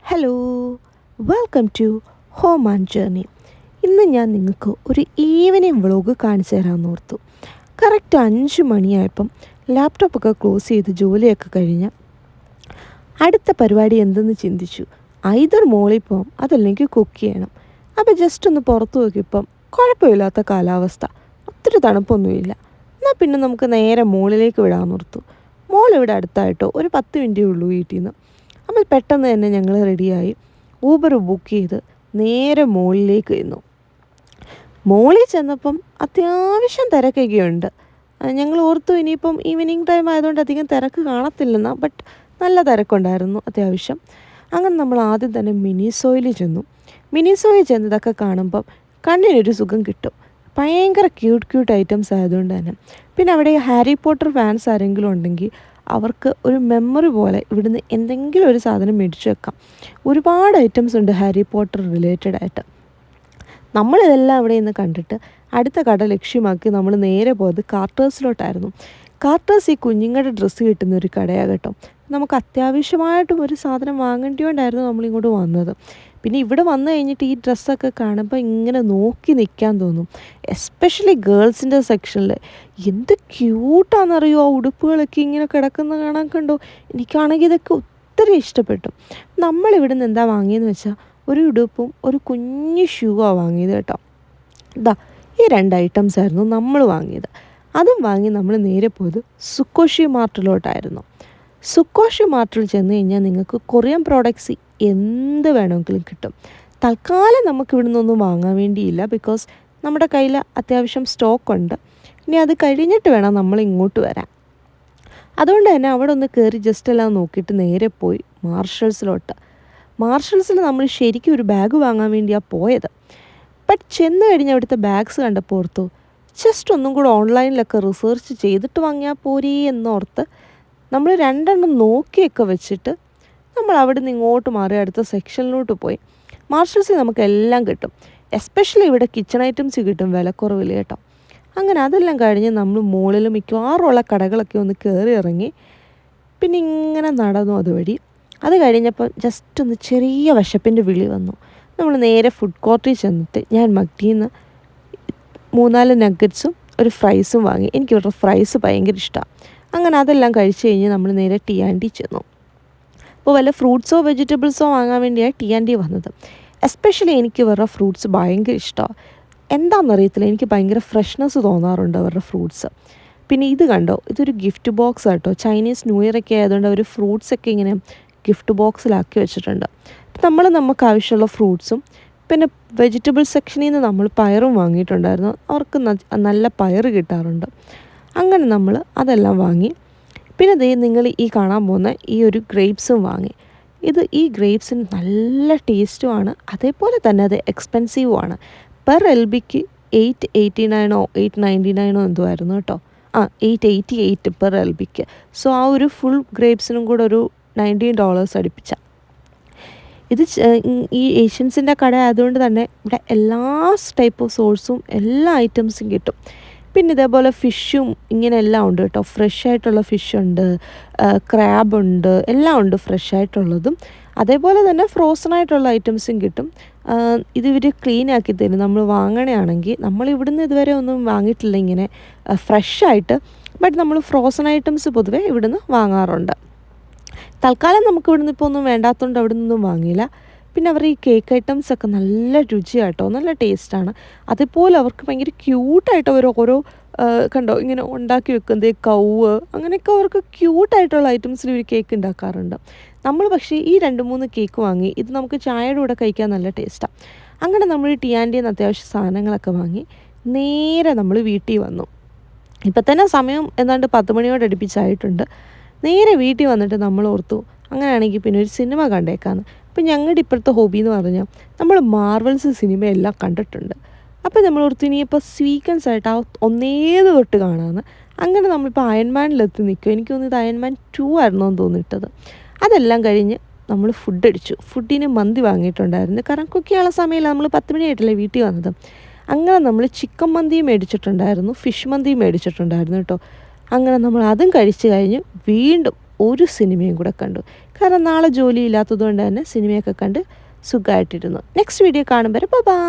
Hello, welcome to home and journey. ഇന്ന് ഞാൻ നിങ്ങൾക്ക് ഒരു ഈവനിങ് വ്ളോഗ് കാണിച്ചു തരാമെന്ന് ഓർത്തു. കറക്റ്റ് 5 മണിയായപ്പം ലാപ്ടോപ്പൊക്കെ ക്ലോസ് ചെയ്ത് ജോലിയൊക്കെ കഴിഞ്ഞ് അടുത്ത പരിപാടി എന്തെന്ന് ചിന്തിച്ചു. ഐദർ മോളിൽ പോകാം, അതല്ലെങ്കിൽ കുക്ക് ചെയ്യണം. അപ്പോൾ ജസ്റ്റ് ഒന്ന് പുറത്ത് നോക്കിയപ്പം കുഴപ്പമില്ലാത്ത കാലാവസ്ഥ, ഒത്തിരി തണുപ്പൊന്നുമില്ല. എന്നാൽ പിന്നെ നമുക്ക് നേരെ മോളിലേക്ക് വിടാമെന്ന് ഓർത്തു. മോൾ ഇവിടെ അടുത്തായിട്ടോ, ഒരു 10 മിനിറ്റേ ഉള്ളൂ വീട്ടിൽ നിന്ന്. അപ്പോൾ പെട്ടെന്ന് തന്നെ ഞങ്ങൾ റെഡിയായി ഊബർ ബുക്ക് ചെയ്ത് നേരെ മോളിലേക്ക് ചെന്നു. മോളിൽ ചെന്നപ്പം അത്യാവശ്യം തിരക്കൊക്കെയുണ്ട്. ഞങ്ങൾ ഓർത്തു ഇനിയിപ്പം ഈവനിങ് ടൈം ആയതുകൊണ്ട് അധികം തിരക്ക് കാണത്തില്ലെന്ന്, ബട്ട് നല്ല തിരക്കുണ്ടായിരുന്നു അത്യാവശ്യം. അങ്ങനെ നമ്മൾ ആദ്യം തന്നെ മിനിസോയിൽ ചെന്നു. മിനിസോയിൽ ചെന്നതൊക്കെ കാണുമ്പം കണ്ണിനൊരു സുഖം കിട്ടും. ഭയങ്കര ക്യൂട്ട് ഐറ്റംസ് ആയതുകൊണ്ട് തന്നെ. പിന്നെ അവിടെ ഹാരി പോട്ടർ ഫാൻസ് ആരെങ്കിലും ഉണ്ടെങ്കിൽ അവർക്ക് ഒരു മെമ്മറി പോലെ ഇവിടുന്ന് എന്തെങ്കിലും ഒരു സാധനം മേടിച്ച് വെക്കാം. ഒരുപാട് ഐറ്റംസ് ഉണ്ട് ഹാരി പോട്ടർ റിലേറ്റഡ് ആയിട്ട്. നമ്മളിതെല്ലാം അവിടെ നിന്ന് കണ്ടിട്ട് അടുത്ത കട ലക്ഷ്യമാക്കി നമ്മൾ നേരെ പോയത് കാർട്ടേഴ്സിലോട്ടായിരുന്നു. കാർട്ടേഴ്സ് ഈ കുഞ്ഞുങ്ങളുടെ ഡ്രസ്സ് കിട്ടുന്ന ഒരു കടയാണ് കേട്ടോ. നമുക്ക് അത്യാവശ്യമായിട്ടും ഒരു സാധനം വാങ്ങേണ്ടിയോണ്ടായിരുന്നു നമ്മളിങ്ങോട്ട് വന്നത്. പിന്നെ ഇവിടെ വന്നു കഴിഞ്ഞിട്ട് ഈ ഡ്രസ്സൊക്കെ കാണുമ്പോൾ ഇങ്ങനെ നോക്കി നിൽക്കാൻ തോന്നും. എസ്പെഷ്യലി ഗേൾസിൻ്റെ സെക്ഷനിൽ എന്ത് ക്യൂട്ടാണെന്നറിയോ ആ ഉടുപ്പുകളൊക്കെ ഇങ്ങനെ കിടക്കുന്ന കാണാൻ കണ്ടോ. എനിക്കാണെങ്കിൽ ഇതൊക്കെ ഒത്തിരി ഇഷ്ടപ്പെട്ടു. നമ്മളിവിടെ നിന്ന് എന്താ വാങ്ങിയെന്ന് വെച്ചാൽ ഒരു ഉടുപ്പും ഒരു കുഞ്ഞു ഷൂവാണ് വാങ്ങിയത് കേട്ടോ. ഇതാ ഈ 2 ഐറ്റംസ് ആയിരുന്നു നമ്മൾ വാങ്ങിയത്. അതും വാങ്ങി നമ്മൾ നേരെ പോയത് സുക്കോഷി മാർട്ടിലോട്ടായിരുന്നു. സുക്കോഷി മാർട്ടിൽ ചെന്ന് കഴിഞ്ഞാൽ നിങ്ങൾക്ക് കൊറിയൻ പ്രോഡക്ട്സ് എന്ത് വേണമെങ്കിലും കിട്ടും. തൽക്കാലം നമുക്ക് ഇവിടെ നിന്നൊന്നും വാങ്ങാൻ വേണ്ടിയില്ല, ബിക്കോസ് നമ്മുടെ കയ്യിൽ അത്യാവശ്യം സ്റ്റോക്കുണ്ട്. ഇനി അത് കഴിഞ്ഞിട്ട് വേണം നമ്മൾ ഇങ്ങോട്ട് വരാൻ. അതുകൊണ്ട് തന്നെ അവിടെ ഒന്ന് കയറി ജസ്റ്റ് എല്ലാം നോക്കിയിട്ട് നേരെ പോയി മാർഷൽസിലോട്ട്. മാർഷൽസിൽ നമ്മൾ ശരിക്കും ഒരു ബാഗ് വാങ്ങാൻ വേണ്ടിയാണ് പോയത്. ബട്ട് ചെന്ന് കഴിഞ്ഞ് അവിടുത്തെ ബാഗ്സ് കണ്ടപ്പോൾ ഓർത്തു ജസ്റ്റ് ഒന്നും കൂടെ ഓൺലൈനിലൊക്കെ റിസർച്ച് ചെയ്തിട്ട് വാങ്ങിയാൽ പോരേ എന്നോർത്ത് നമ്മൾ 2 നോക്കിയൊക്കെ വെച്ചിട്ട് നമ്മൾ അവിടെ നിന്ന് ഇങ്ങോട്ട് മാറി അടുത്ത സെക്ഷനിലോട്ട് പോയി. മാർഷൽസിൽ നമുക്കെല്ലാം കിട്ടും. എസ്പെഷ്യലി ഇവിടെ കിച്ചൺ ഐറ്റംസ് കിട്ടും വിലക്കുറവിൽ കേട്ടോ. അങ്ങനെ അതെല്ലാം കഴിഞ്ഞ് നമ്മൾ മുകളിൽ മിക്കവാറുമുള്ള കടകളൊക്കെ ഒന്ന് കയറി ഇറങ്ങി പിന്നെ ഇങ്ങനെ നടന്നു അതുവഴി. അത് കഴിഞ്ഞപ്പോൾ ജസ്റ്റ് ഒന്ന് ചെറിയ വിശപ്പിൻ്റെ വിളി വന്നു. നമ്മൾ നേരെ ഫുഡ് കോർട്ടിൽ ചെന്നിട്ട് ഞാൻ മക്ഡിയിൽ നിന്ന് 3-4 നഗറ്റ്സും ഒരു ഫ്രൈസും വാങ്ങി. എനിക്ക് ഇവരുടെ ഫ്രൈസ് ഭയങ്കര ഇഷ്ടമാണ്. അങ്ങനെ അതെല്ലാം കഴിച്ച് കഴിഞ്ഞ് നമ്മൾ നേരെ ടി ആൻഡ് ടി ചെന്നു. അപ്പോൾ വല്ല ഫ്രൂട്ട്സോ വെജിറ്റബിൾസോ വാങ്ങാൻ വേണ്ടിയാണ് ടി ആൻഡ് ടി വന്നത്. എസ്പെഷ്യലി എനിക്ക് ഇവരുടെ ഫ്രൂട്ട്സ് ഭയങ്കര ഇഷ്ടമാണ്. എന്താണെന്നറിയത്തില്ല, എനിക്ക് ഭയങ്കര ഫ്രഷ്നെസ് തോന്നാറുണ്ട് അവരുടെ ഫ്രൂട്ട്സ്. പിന്നെ ഇത് കണ്ടോ, ഇതൊരു ഗിഫ്റ്റ് ബോക്സ് ആട്ടോ. ചൈനീസ് ന്യൂ ഇയർ ഒക്കെ ആയതുകൊണ്ട് അവർ ഫ്രൂട്ട്സൊക്കെ ഇങ്ങനെ ഗിഫ്റ്റ് ബോക്സിലാക്കി വെച്ചിട്ടുണ്ട്. നമുക്ക് ആവശ്യമുള്ള ഫ്രൂട്ട്സും പിന്നെ വെജിറ്റബിൾ സെക്ഷനിൽ നിന്ന് നമ്മൾ പയറും വാങ്ങിയിട്ടുണ്ടായിരുന്നു. അവർക്ക് നല്ല പയർ കിട്ടാറുണ്ട്. അങ്ങനെ നമ്മൾ അതെല്ലാം വാങ്ങി. പിന്നെ ദേ നിങ്ങൾ ഈ കാണാൻ പോകുന്ന ഈ ഒരു ഗ്രേപ്സും വാങ്ങി. ഈ ഗ്രേപ്സിന് നല്ല ടേസ്റ്റുമാണ്, അതേപോലെ തന്നെ അത് എക്സ്പെൻസീവുമാണ്. പെർ LBക്ക് 889 899 എന്തോ ആയിരുന്നു കേട്ടോ. 888 പെർ LBക്ക്. സോ ആ ഒരു ഫുൾ ഗ്രേപ്സിനും കൂടെ ഒരു $19 അടുപ്പിച്ച. ഇത് ഈ ഏഷ്യൻസിൻ്റെ കട ആയതുകൊണ്ട് തന്നെ ഇവിടെ എല്ലാ ടൈപ്പ് ഓഫ് സോഴ്സും എല്ലാ ഐറ്റംസും കിട്ടും. പിന്നെ ഇതേപോലെ ഫിഷും ഇങ്ങനെ എല്ലാം ഉണ്ട് കേട്ടോ. ഫ്രഷ് ആയിട്ടുള്ള ഫിഷുണ്ട്, ക്രാബുണ്ട്, എല്ലാം ഉണ്ട് ഫ്രഷ് ആയിട്ടുള്ളതും. അതേപോലെ തന്നെ ഫ്രോസൺ ആയിട്ടുള്ള ഐറ്റംസും കിട്ടും. ഇത് ഇവർ ക്ലീൻ ആക്കി തരും നമ്മൾ വാങ്ങണമെങ്കിൽ. നമ്മൾ ഇവിടുന്ന് ഇതുവരെ ഒന്നും വാങ്ങിയിട്ടില്ല ഇങ്ങനെ ഫ്രഷായിട്ട്. ബട്ട് നമ്മൾ ഫ്രോസൺ ഐറ്റംസ് പൊതുവെ ഇവിടുന്ന് വാങ്ങാറുണ്ട്. തൽക്കാലം നമുക്ക് ഇവിടുന്ന് ഇപ്പോൾ ഒന്നും വേണ്ടാത്തതുകൊണ്ട് അവിടെ നിന്നൊന്നും വാങ്ങിയില്ല. പിന്നെ അവർ ഈ കേക്ക് ഐറ്റംസൊക്കെ നല്ല രുചിയാട്ടോ, നല്ല ടേസ്റ്റാണ്. അതേപോലെ അവർക്ക് ഭയങ്കര ക്യൂട്ടായിട്ട് അവർ ഓരോ കണ്ടോ ഇങ്ങനെ ഉണ്ടാക്കി വെക്കുന്നത് കൗവ് അങ്ങനെയൊക്കെ അവർക്ക് ക്യൂട്ടായിട്ടുള്ള ഐറ്റംസിൽ ഇവർ കേക്ക് ഉണ്ടാക്കാറുണ്ട്. നമ്മൾ പക്ഷേ ഈ 2-3 കേക്ക് വാങ്ങി. ഇത് നമുക്ക് ചായയുടെ കൂടെ കഴിക്കാൻ നല്ല ടേസ്റ്റാണ്. അങ്ങനെ നമ്മൾ ടി ആൻഡ് ടിന്ന് അത്യാവശ്യം സാധനങ്ങളൊക്കെ വാങ്ങി നേരെ നമ്മൾ വീട്ടിൽ വന്നു. ഇപ്പം തന്നെ സമയം എന്താണ്ട് 10 മണിയോട് അടുപ്പിച്ചായിട്ടുണ്ട്. നേരെ വീട്ടിൽ വന്നിട്ട് നമ്മൾ ഓർത്തു അങ്ങനെയാണെങ്കിൽ പിന്നെ ഒരു സിനിമ കണ്ടേക്കാന്ന്. അപ്പം ഞങ്ങളുടെ ഇപ്പോഴത്തെ ഹോബി എന്ന് പറഞ്ഞാൽ നമ്മൾ മാർവൽസ് സിനിമയെല്ലാം കണ്ടിട്ടുണ്ട്. അപ്പോൾ നമ്മൾ ഓർത്തു ഇനിയിപ്പോൾ സ്വീക്കൻസ് ആയിട്ട് ആ ഒന്നേത് തൊട്ട് കാണാമെന്ന്. അങ്ങനെ നമ്മളിപ്പോൾ അയൺമാനിലെത്തി നിൽക്കും. എനിക്ക് തോന്നിയത് അയൺമാൻ 2 ആയിരുന്നോ എന്ന് തോന്നിയിട്ടത്. അതെല്ലാം കഴിഞ്ഞ് നമ്മൾ ഫുഡ് അടിച്ചു. ഫുഡിന് മന്തി വാങ്ങിയിട്ടുണ്ടായിരുന്നു. കാരണം കുക്ക് ചെയ്യാനുള്ള സമയമില്ല, നമ്മൾ 10 മണിയായിട്ടല്ലേ വീട്ടിൽ വന്നത്. അങ്ങനെ നമ്മൾ ചിക്കൻ മന്തിയും മേടിച്ചിട്ടുണ്ടായിരുന്നു, ഫിഷ് മന്തിയും മേടിച്ചിട്ടുണ്ടായിരുന്നു കേട്ടോ. അങ്ങനെ നമ്മൾ അതും കഴിച്ച് കഴിഞ്ഞ് വീണ്ടും ഒരു സിനിമയും കൂടെ കണ്ടു. കാരണം നാളെ ജോലി ഇല്ലാത്തതുകൊണ്ട് തന്നെ സിനിമയൊക്കെ കണ്ട് സുഖമായിട്ടിരുന്നു. നെക്സ്റ്റ് വീഡിയോ കാണും വരെ ബൈ.